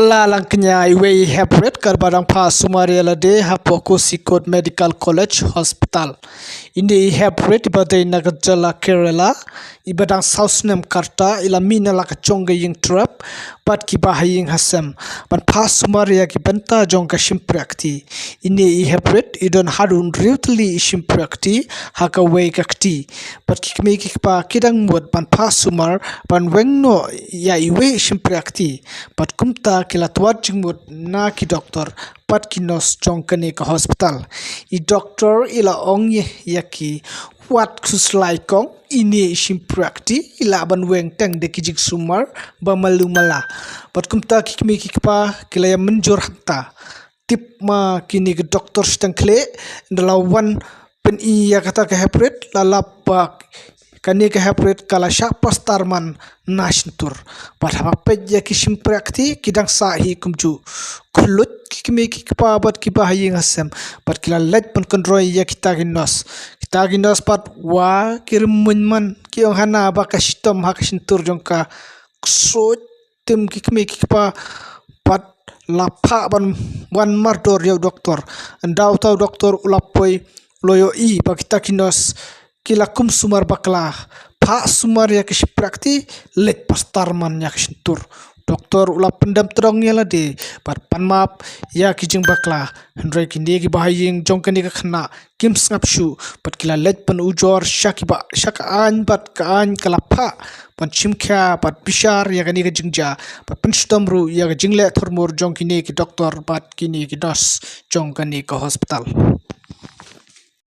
bakla langknya iwe heprit karbadang pa sumariala de hapoko sikot medical college hospital ini heprit ibadai nagadjala kerala ibadang sausnem karta ila mina la kachonga ying trap pat ki bahaying hasem ban pa sumaria ki benta jongka shympriah ini heprit idon harun riutli shympriah haka we kakti pat ki kme ki pa kidang mut ban pa sumar ban wengno ya iwe shympriah pat kumta kila tuat jingmut na ki doktor pat kinos jongkane ke hospital i doktor ila ong yaki wat kuslai kong ini shympriah ila ban weng teng de kijik sumar ba malumala pat kumta kikme kikpa kila ya menjur hakta tip ma kini ke doktor stengkle ndalawan pen iya kata ke heprit lalapa kani ke heprit kala syak pastarman nashintur pada pej ya ki shympriah kidang sahi kumju kulut kikme kikpa bat ki bahaying hasem pat kila lej pun kontroy ya kita ginos pat wa kirmun man ki ong hana ba ka shitom ha ka shintur jongka ksot tim kikme kikpa pat lapa ban wan mardor ya doktor andau tau doktor ulapoi loyo i ba kita kinos kila kum sumar bakla pa sumar ya shympriah let pastarman ya shintur doktor ula pendam terongnya la de pat panmap ya kijing bakla hendrai kini ki bahaying jongkani ka khna kim snapshu pat kila let pan ujor shakiba shakaan pat kaan kalapha pan chimkha pat bishar ya kani ka jingja pat penstamru ya ka jingle thormur jongkini ki doktor pat kini ki dos jongkani ka hospital.